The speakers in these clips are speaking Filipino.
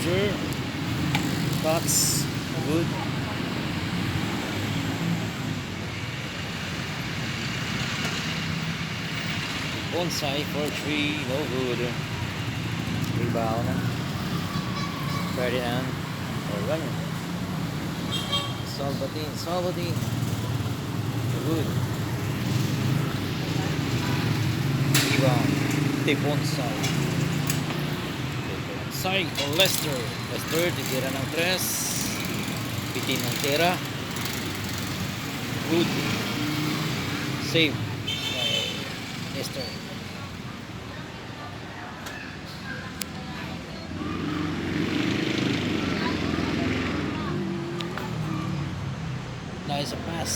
Lester, Cox, good. Bonsai for 3, no good. Rebound. Ferdinand, or runner. Salvatin, good. Rebound. Bonsai for Lester. Lester, titira ng 3. Bitin ng tira. Good. Save by Lester. Nice pass.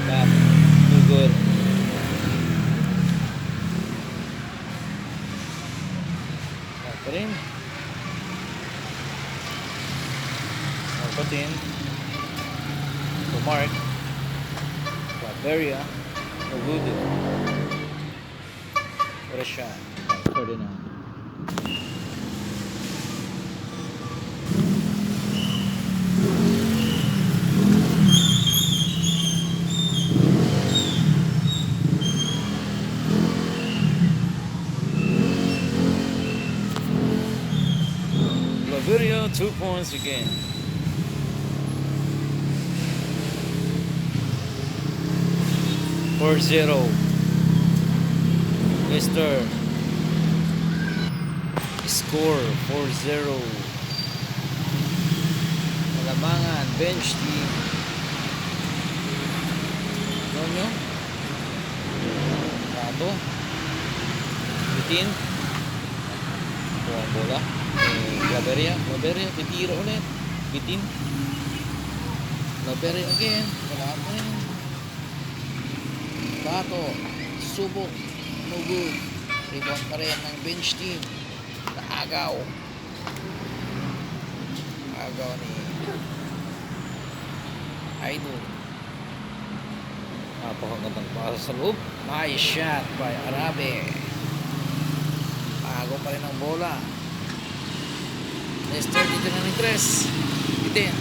Back. Too good. Rin. Marcotin. To Mark. Claveria. No good. What a shot. Ferdinand. Video 2 points again. For 0. Lester. Score 4-0. Malamangan bench team. Nonyo. Rato. Bitin. Buang bola. Claveria, titira ulit. Bitin. Claveria again. Wala pa rin. Bato. Subok. No good. Rebound pa rin ng bench team. Naagaw. Agaw ni Idol. Napakagandang pasa sa loob. Nice shot by Arabe. Agaw pa rin ang bola. Lester dito na ng 3. Bitin.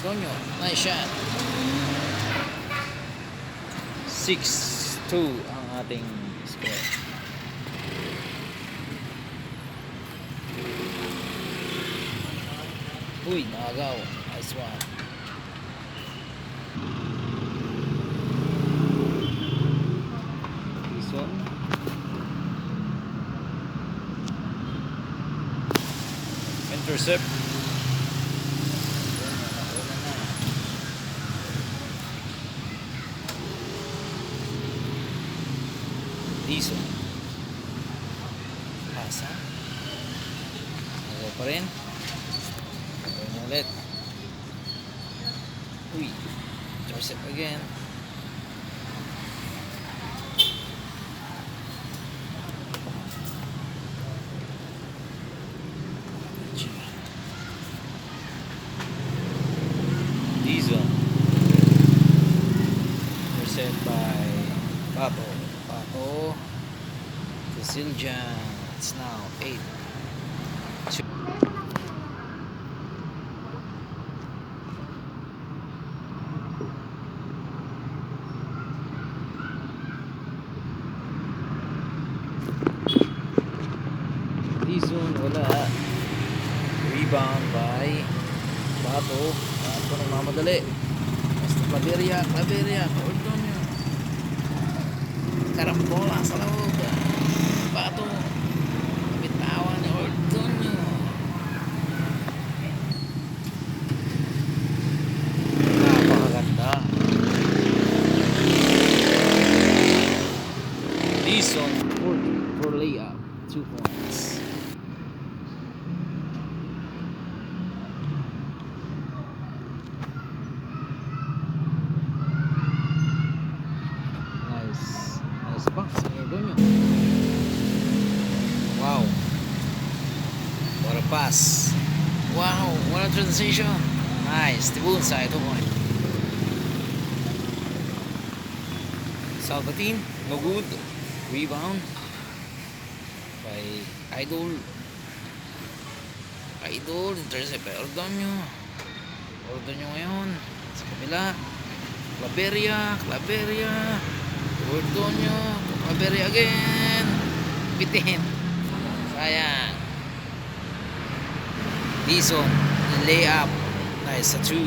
Gonyo. Nice shot. 6-2 ang ating score. Uy, nakagaw. Nice one. Intercept. Dizon. Pasa. Nagawa pa rin. Nagawa ulit. Uy. Intercept again. Dizon. Intercept by Pato. Casiljan. It's now 8-2. Dizon, wala. Rebound by Pato. Pato nang mamadali. Basta Claveria. Ordon yun. Karambola sa loob. Pato. Bitawan ni Ordon yun. Napakaganda. Dizon for layup. 2 points. Nice box. Wow. What a pass. Wow. What a transition. Nice. The bullseye. 2 points. Salvatin, no good. Rebound by Idol. Idol, intercept by Ordonio. Ordonio ngayon sa kabila. Claveria, Ordonio, Claveria again. Bitin. Sayang. Dizon, layup. Nice sa 2.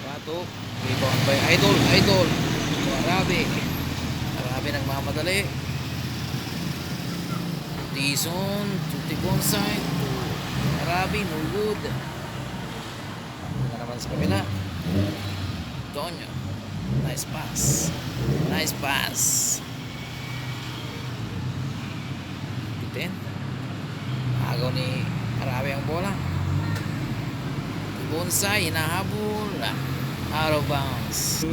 Bato, rebound by Idol. Arabe nagmamadali. Dizon, to the onside. Arabe, no good. Naman sa kabila. Tonyo. Nice pass. Bitin. Agaw ni Arabe ang bola. Bonsai, hinahabol. Out of bounds.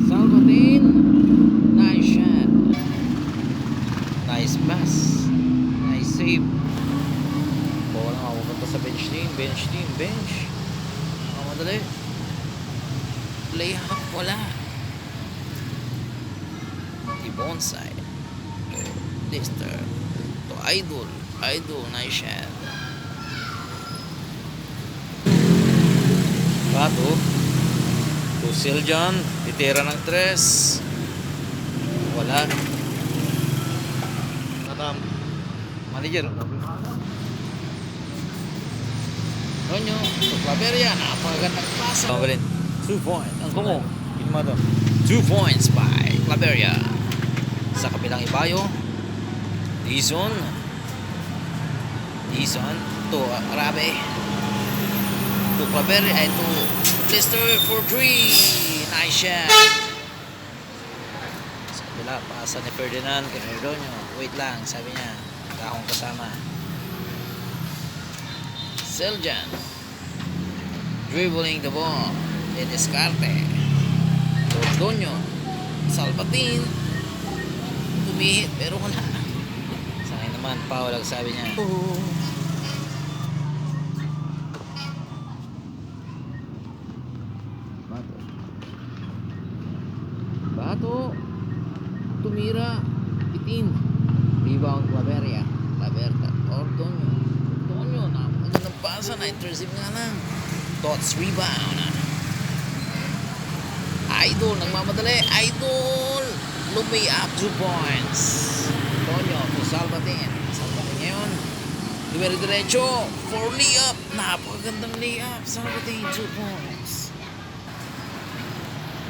Salvatin. Nice shot. Nice pass. Nice save. Bola mapupunta sa bench. Madali. Layup, wala. Bonsai to Lister to Idol, nice shot. Bato to Siljan, titira ng 3. Wala. Manager Tonyo to Claveria, napakagandang pasa. 2 points. Ang kumo. 2 points by Claveria. Sa kabilang ibayo, Dizon to Arabe, to Claveria, ay to Lister for 3. Nice shot. Sa kabila, paasa ni Ferdinand kay Ordonio. Wait lang, sabi niya, akong kasama. Seljan dribbling the ball, Descarte, Ordonio, Salvatin, tumihit pero wala. Sa akin naman, foul ang sabi niya. Bato tumira, bitin. Rebound Claveria, Ordonio na magandang pasa, na intercept nga lang. Tots rebound. Idol nagmamadali. Idol lumay up 2 points. Tonyo to Salvatin ngayon, diretso for layup. Napakagandang layup. Salvatin 2 points.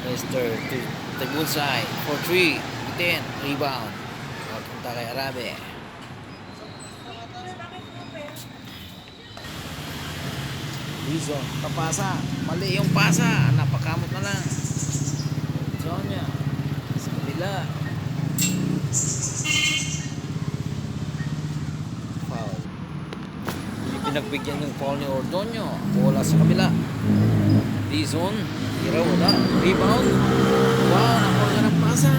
Lister to the good side for 3. 10 rebound. Punta kay Arabe. Dizon, papasa. Mali yung pasa. Napakamot na lang. Sonya sa kabila. Foul. Hindi pinagbigyan ng foul ni Ordonio. Bola sa kabila. Dizon, tira, wala. Rebound. Wow, nakuha ng pasa.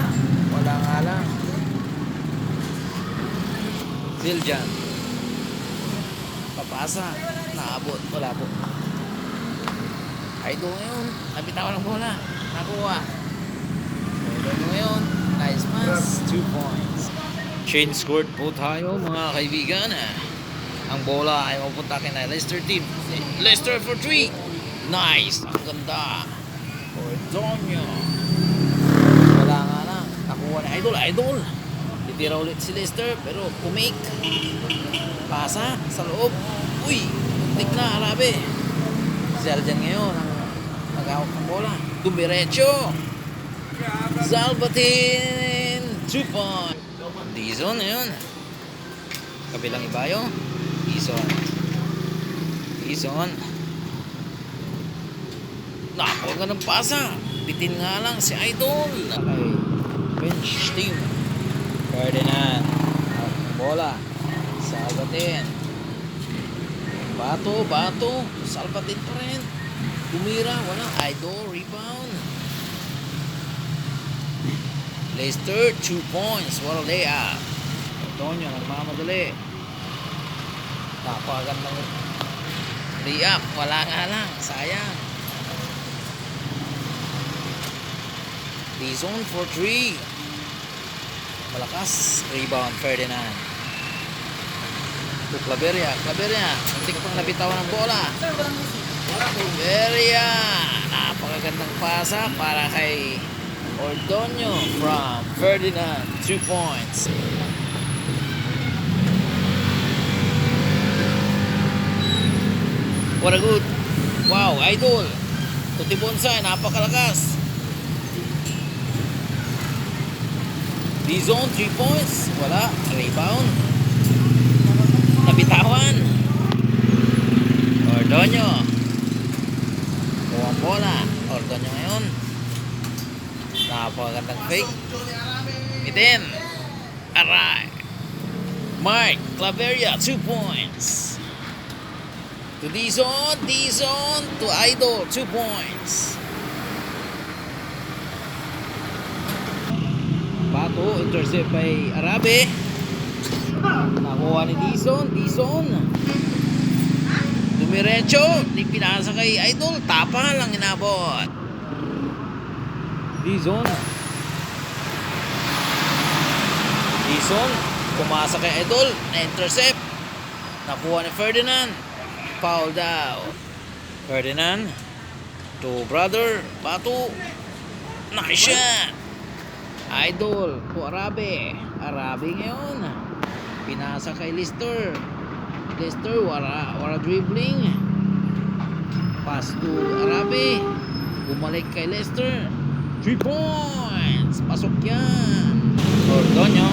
Wala nga lang. Siljan, papasa. Naabot, wala po. Idol ngayon, nabitawan ng bola. Nakuha. Ngayon, nice pass, 2 points. Change scored po tayo mga kaibigan. Ang bola ay mapunta kay na Leicester team. Leicester for 3. Nice, ang ganda. Ordonio. Wala nga lang. Nakuha na Idol. Titira ulit si Leicester pero kumake. Pasa sa loob. Uy, tik na Arabe. Seljan ngayon ang nag-awak ng bola. Dumiretso. Salvatin 2 points. Dizon yun. Kabilang ibayo. Dizon. Nakuha ng pasa. Bitin nga lang si Idol. Okay. Bench team. Ferdinand. Bola. Salvatin. Bato. Salvatin pa rin. Tumira. Walang Idol. Rebound. Leicester 2 points. What a layup. Ordoño nagmamadali. Napakagandang layup. Wala nga lang. Sayang. Dizon for 3. Malakas. Rebound Ferdinand. To Claveria. Muntik pang nabitawan ng bola. Claveria. Napakagandang pasa para kay Ordoño from Ferdinand. 2 points. What a good. Wow, idol. Tuti Bonsai, napakalakas. D-zone, 3 points. Wala. Rebound. Nabitawan. Ordoño. Buwang bola. Ordoño ngayon. Napakagandang fake. Bitin. Aray. Mark Claveria, 2 points. To D-zone, to Idol, 2 points. Bato, intercept by Arabe. Nakuha ni D-zone. Dumiretso, di pinasa kay Idol, tapa lang inabot. D-zone, pumasa kay Idol, na-intercept. Nakuha ni Ferdinand. Foul daw. Ferdinand to brother Bato. Nice shot. Idol to Arabe. Arabe ngayon. Pinasa kay Lister. Wala dribbling. Pass to Arabe. Bumalik kay Lester. 3 points. Pasok yan. Ordoño.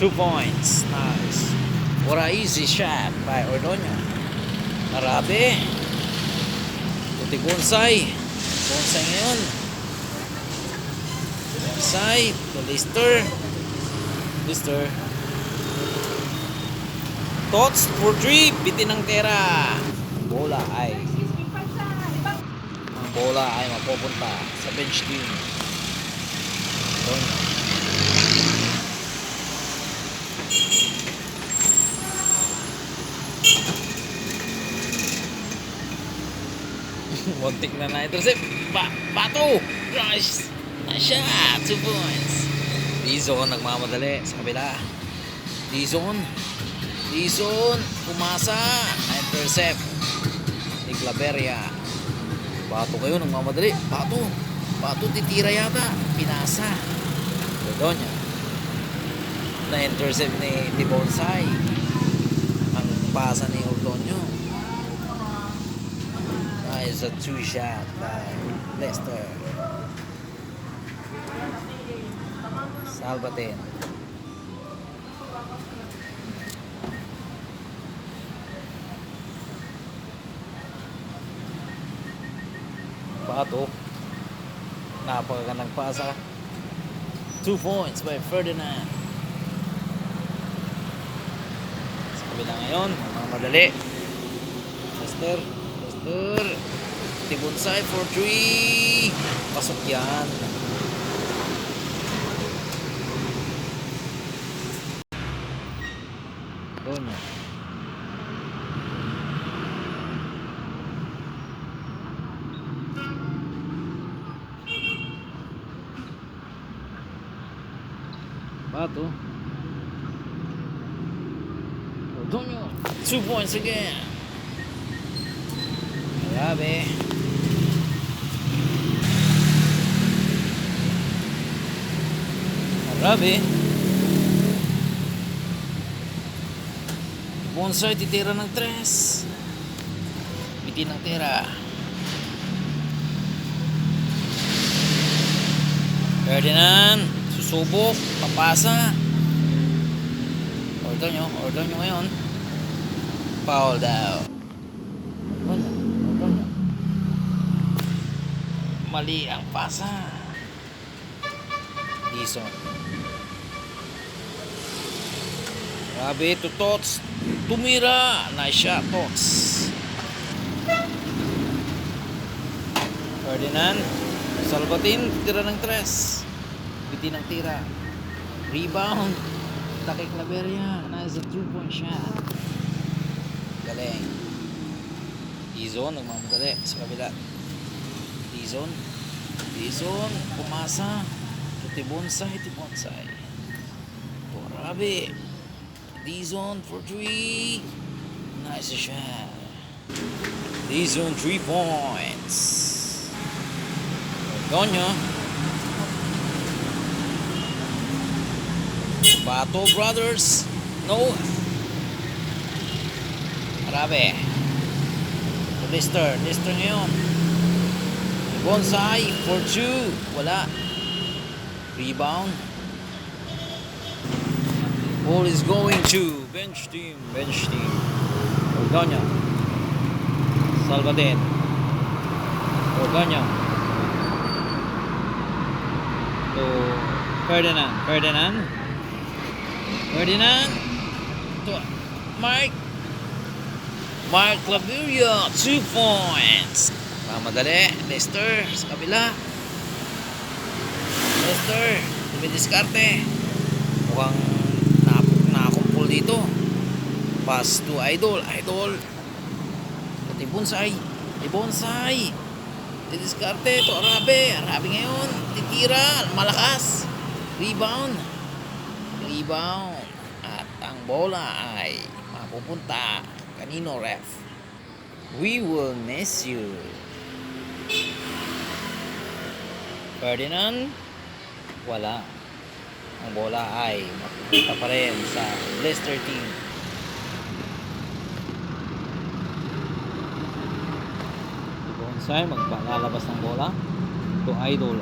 2 points. Nice. What a easy shot by Ordoño. Arabe. Tuti Bonsai ngayon. Bonsai to Lister. Tots for 3. Bitin ng tera. Ang bola ay mapupunta sa bench team. Ordoño. Muntik na na-intercept. Bato! Nice shot! 2 points. D-zone nagmamadali sa kabila. D-zone. Pumasa. Na-intercept ni Claveria. Bato kayo nagmamadali. Bato titira yata. Pinasa. Ordoño. Na-intercept ni Bonsai. Ang pasa ni Ordoño. Is a 2 shot by Lester. Salvatin. Bato. Napakagandang pasa. 2 points by Ferdinand. Sa kabila ngayon, mga madali. Lester. Bonsai for 3. Pasok yan. Ordoño. Bato. Ordoño. 2 points again. Arabe. Bonsai titira ng 3. Bitin ng tira. Ferdinand susubok, papasa. Ordoño ngayon. Foul daw. Ordoño. Mali ang pasa. Dizon. Grabe to Tots. Tumira. Nice shot Tots. Ferdinand. Salvatin. Tira ng 3. Bitin ang tira. Rebound. Taki Claveria. Nice 2-point shot. Galing. Dizon, nagmamadali sa kabila. Dizon, pumasa. Tibonsay. Torabe. Dizon for 3. Nice shot. Dizon 3 points. Ordonyo. Bato Brothers. No. Torabe. Lister ngayon. Bonsai for 2. Wala. Rebound. Ball is going to bench team. Ordonyo. Salvaden. Ordonyo. To Ferdinand. To Mark Claveria, 2 points. Mamadali. Lester sa kabila. Lester dumidiskarte. Mukhang nakakumpul dito. Pass to Idol. Bonsai. Didiskarte to Arabe ngayon. Titira. Malakas. Rebound. At ang bola ay mapupunta. Kanino, ref? We will miss you. Ferdinand. Wala. Ang bola ay mapupunta pa rin sa Leicester team. Bonsai maglalabas ng bola. To Idol.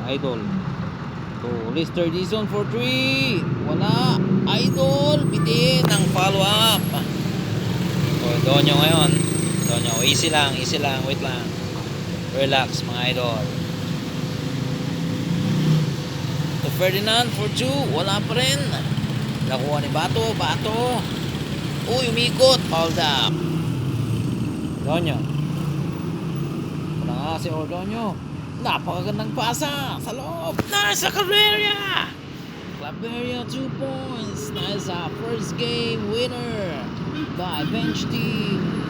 To Leicester Dizon for 3. Wala. Idol. Bitin ang follow up. Ordonyo ngayon. Easy lang. Wait lang. Relax mga idol. To Ferdinand for 2. Wala pa rin. Nakuha ni Bato. Uy, umikot. Fouled up. Ordonyo. Wala nga si Ordonyo. Napakagandang pasa. Sa loob. Nice sa Claveria. 2 points. Nice first game winner by bench team.